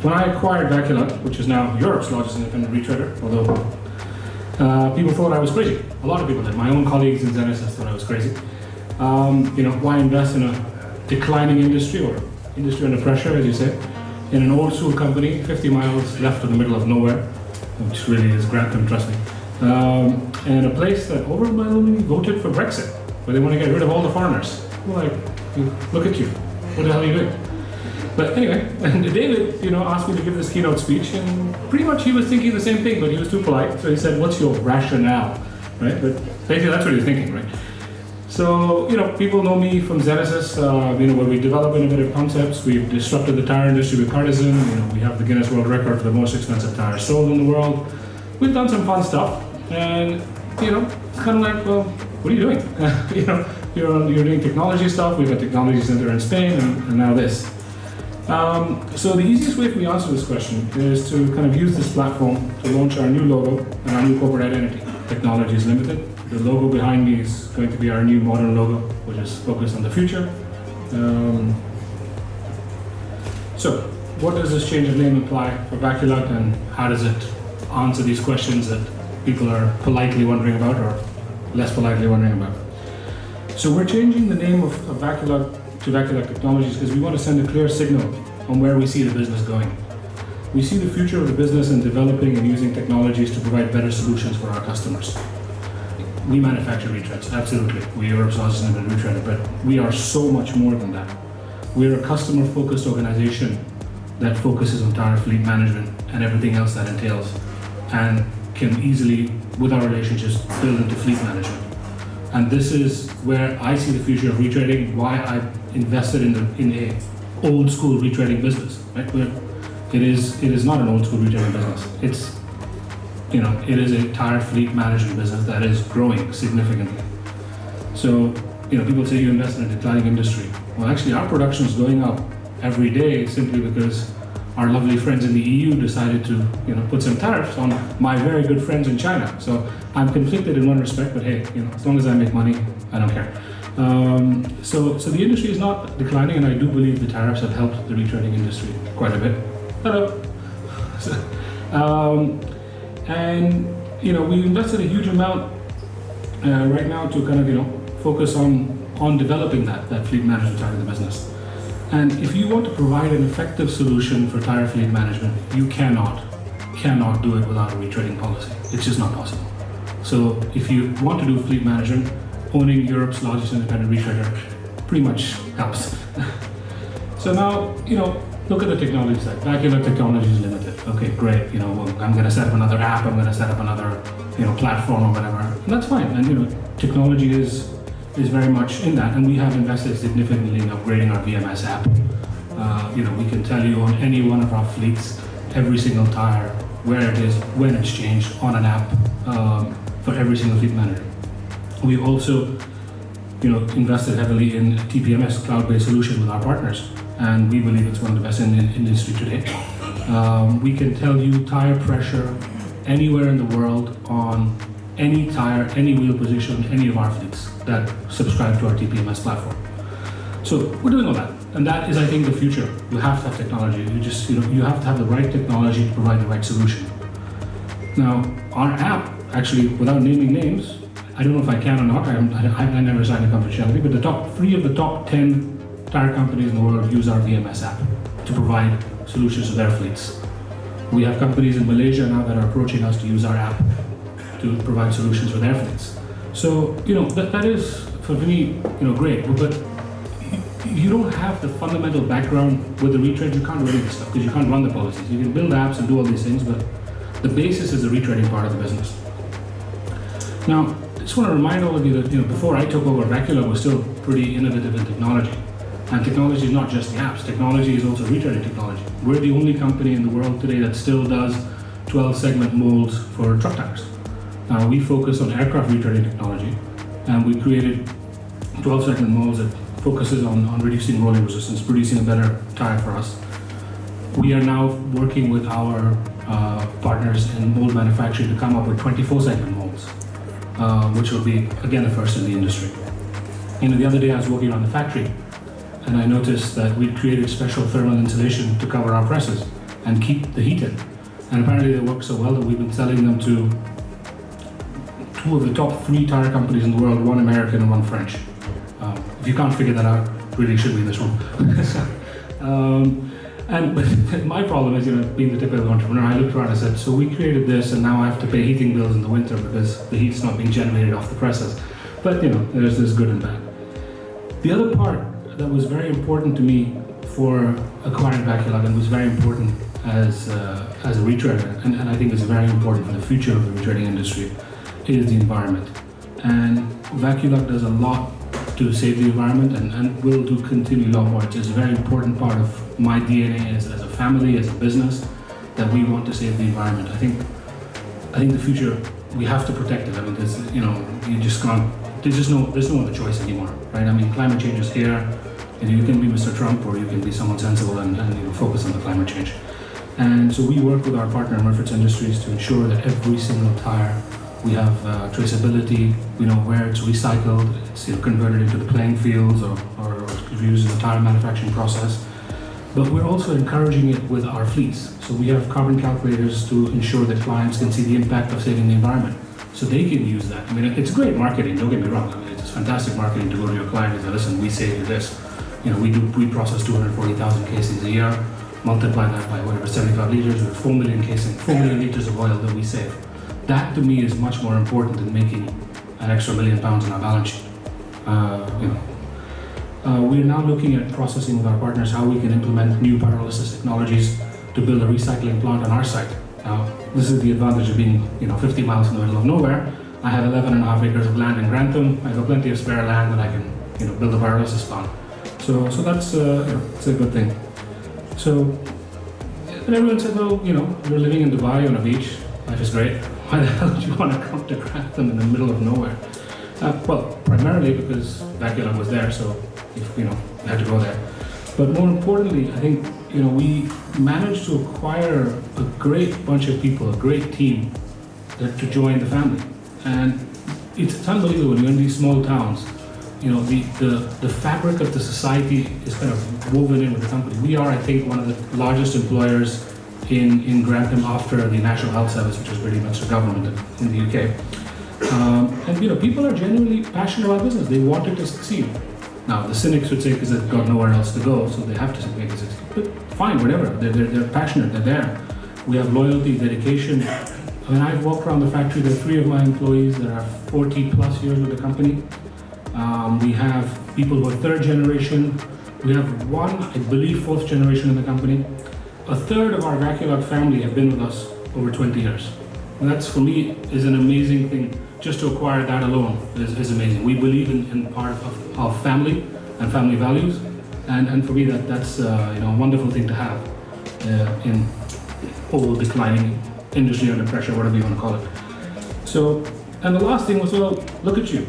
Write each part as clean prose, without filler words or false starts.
when I acquired Vaculug, which is now Europe's largest independent retrader, although people thought I was crazy. A lot of people did. My own colleagues in Zenises thought I was crazy. Why invest in a declining industry or industry under pressure, as you say, in an old school company, 50 miles left in the middle of nowhere, which really is Grantham, trust me, and a place that overwhelmingly voted for Brexit, where they want to get rid of all the foreigners. Well, like, look at you. What the hell are you doing? But anyway, and David, asked me to give this keynote speech, and pretty much he was thinking the same thing, but he was too polite. So he said, "What's your rationale?" Right? But basically, that's what he was thinking, right? So, people know me from Zenises, where we develop innovative concepts. We've disrupted the tire industry with Partisan. We have the Guinness World Record for the most expensive tires sold in the world. We've done some fun stuff, and it's kind of like, well, what are you doing? You're doing technology stuff. We've got technology center in Spain, and now this. So the easiest way for me to answer this question is to kind of use this platform to launch our new logo and our new corporate identity. Technologies Limited. The logo behind me is going to be our new modern logo, which is focused on the future. So, what does this change of name imply for Vaculug, and how does it answer these questions that people are politely wondering about or less politely wondering about? So we're changing the name of Vaculug to Vaculug Technologies because we want to send a clear signal on where we see the business going. We see the future of the business in developing and using technologies to provide better solutions for our customers. We manufacture retreads, absolutely. We're Europe's largest independent retreader, but we are so much more than that. We're a customer-focused organization that focuses on tire fleet management and everything else that entails, and can easily, with our relationships, build into fleet management. And this is where I see the future of retreading, why I've invested in a old school retreading business, right? It is not an old school retreading business. It is a tire fleet management business that is growing significantly. So, people say you invest in a declining industry. Well, actually, our production is going up every day simply because our lovely friends in the EU decided to, put some tariffs on my very good friends in China. So I'm conflicted in one respect, but hey, as long as I make money, I don't care. So the industry is not declining, and I do believe the tariffs have helped the retreading industry quite a bit. Hello. We invested a huge amount right now to kind of, focus on developing that fleet management side of the business. And if you want to provide an effective solution for tire fleet management, you cannot do it without a retreading policy. It's just not possible. So if you want to do fleet management, owning Europe's largest independent retreader pretty much helps. So now, look at the technology side. Vaculug Technologies Limited. Okay, great. I'm going to set up another app. I'm going to set up another, platform or whatever. And that's fine. And technology is very much in that, and we have invested significantly in upgrading our VMS app. We can tell you on any one of our fleets, every single tire, where it is, when it's changed, on an app for every single fleet manager. We've also, invested heavily in TPMS, cloud-based solution with our partners, and we believe it's one of the best in the industry today. We can tell you tire pressure anywhere in the world on any tire, any wheel position, any of our fleets that subscribe to our TPMS platform. So we're doing all that, and that is, I think, the future. You have to have technology. You have to have the right technology to provide the right solution. Now, our app, actually, without naming names, I don't know if I can or not. I never signed a confidentiality, but the top 3 of the top 10 tire companies in the world use our VMS app to provide solutions to their fleets. We have companies in Malaysia now that are approaching us to use our app to provide solutions for their fleets. So, that is, for me, great, but you don't have the fundamental background with the retread. You can't run this stuff because you can't run the policies. You can build apps and do all these things, but the basis is the retreading part of the business. Now, I just want to remind all of you that, before I took over, Vaculug was still pretty innovative in technology. And technology is not just the apps. Technology is also retreading technology. We're the only company in the world today that still does 12-segment molds for truck tires. We focus on aircraft retreading technology, and we created 12-segment molds that focuses on reducing rolling resistance, producing a better tire for us. We are now working with our partners in mold manufacturing to come up with 24-segment molds, which will be, again, the first in the industry. The other day I was working on the factory, and I noticed that we created special thermal insulation to cover our presses. and keep the heat in. And apparently they work so well that we've been selling them to two of the top 3 tire companies in the world, one American and one French. If you can't figure that out, really should be in this room. But my problem is, being the typical entrepreneur, I looked around and said, so we created this and now I have to pay heating bills in the winter because the heat's not being generated off the presses. But there's good and bad. The other part that was very important to me for acquiring Vaculug and was very important as a retreader, and I think is very important for the future of the retreading industry, is the environment. And Vaculug does a lot to save the environment and will do continue a lot more. It's a very important part of my DNA as a family, as a business, that we want to save the environment. I think the future, we have to protect it. I mean, you just can't, there's no other choice anymore, right? I mean, climate change is here, and you can be Mr. Trump or you can be someone sensible and focus on the climate change. And so we work with our partner Murfitts Industries to ensure that every single tire, we have traceability, we know where it's recycled, it's converted into the playing fields or used in the tire manufacturing process. But we're also encouraging it with our fleets. So we have carbon calculators to ensure that clients can see the impact of saving the environment. So they can use that. I mean, it's great marketing, don't get me wrong. I mean, it's fantastic marketing to go to your client and say, listen, we save you this. We process 240,000 casings a year, multiply that by whatever, 75 liters, or 4 million casings, 4 million liters of oil that we save. That to me is much more important than making an extra £1 million on our balance sheet. We're now looking at processing with our partners how we can implement new pyrolysis technologies to build a recycling plant on our site. Now, this is the advantage of being 50 miles in the middle of nowhere. I have 11.5 acres of land in Grantham. I have plenty of spare land that I can build a pyrolysis plant. So that's it's a good thing. So, and everyone said, well, you're living in Dubai on a beach. Life is great. Why the hell do you want to come to Grantham in the middle of nowhere? Well, primarily because Vaculug was there, so you had to go there. But more importantly, I think we managed to acquire a great bunch of people, a great team to join the family. And it's unbelievable when you're in these small towns. The fabric of the society is kind of woven in with the company. We are, I think, one of the largest employers in Grantham after the National Health Service, which is pretty much the government in the UK. And people are genuinely passionate about business. They want it to succeed. Now, the cynics would say because they've got nowhere else to go, so they have to make it succeed. But fine, whatever. They're passionate. They're there. We have loyalty, dedication. I mean, I've walked around the factory. There are 3 of my employees that are 40 plus years with the company. We have people who are 3rd generation. We have 1, I believe, 4th generation in the company. A 1/3 of our Vaculug family have been with us over 20 years. And that's, for me, is an amazing thing. Just to acquire that alone is amazing. We believe in part of family and family values. And for me, that's a wonderful thing to have in old declining industry under pressure, whatever you want to call it. So, and the last thing was, well, look at you.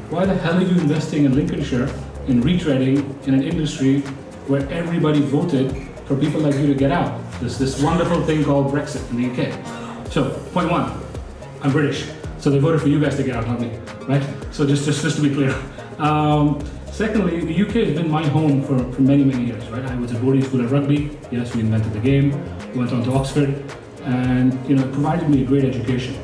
Why the hell are you investing in Lincolnshire, in retreading, in an industry where everybody voted for people like you to get out? This wonderful thing called Brexit in the UK. So, point 1, I'm British, so they voted for you guys to get out, not me, right? So just to be clear. Secondly, the UK has been my home for many, many years, right? I was at boarding school at rugby. Yes, we invented the game. Went on to Oxford, and it provided me a great education.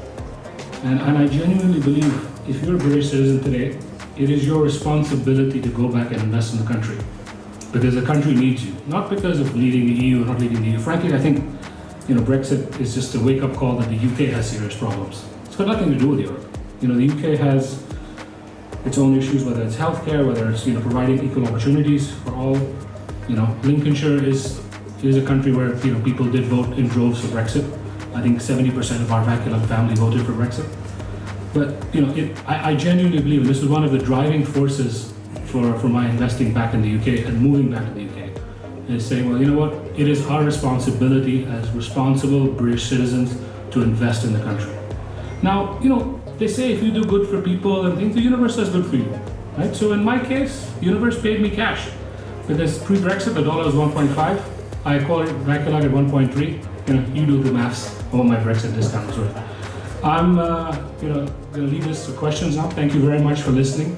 And I genuinely believe if you're a British citizen today, it is your responsibility to go back and invest in the country. Because the country needs you. Not because of leading the EU or not leading the EU. Frankly, I think Brexit is just a wake-up call that the UK has serious problems. It's got nothing to do with Europe. The UK has its own issues, whether it's healthcare, whether it's providing equal opportunities for all. Lincolnshire is a country where people did vote in droves for Brexit. I think 70% of our Vaculug family voted for Brexit. But I genuinely believe, and this is one of the driving forces for my investing back in the UK and moving back to the UK, is saying, well, you know what? It is our responsibility as responsible British citizens to invest in the country. Now, they say if you do good for people and things, the universe does good for you, right? So in my case, the universe paid me cash. Because pre-Brexit, the dollar was 1.5. I acquired Vaculug at 1.3. You do the maths of what my Brexit discount was worth. I'm going to leave this to questions now. Thank you very much for listening.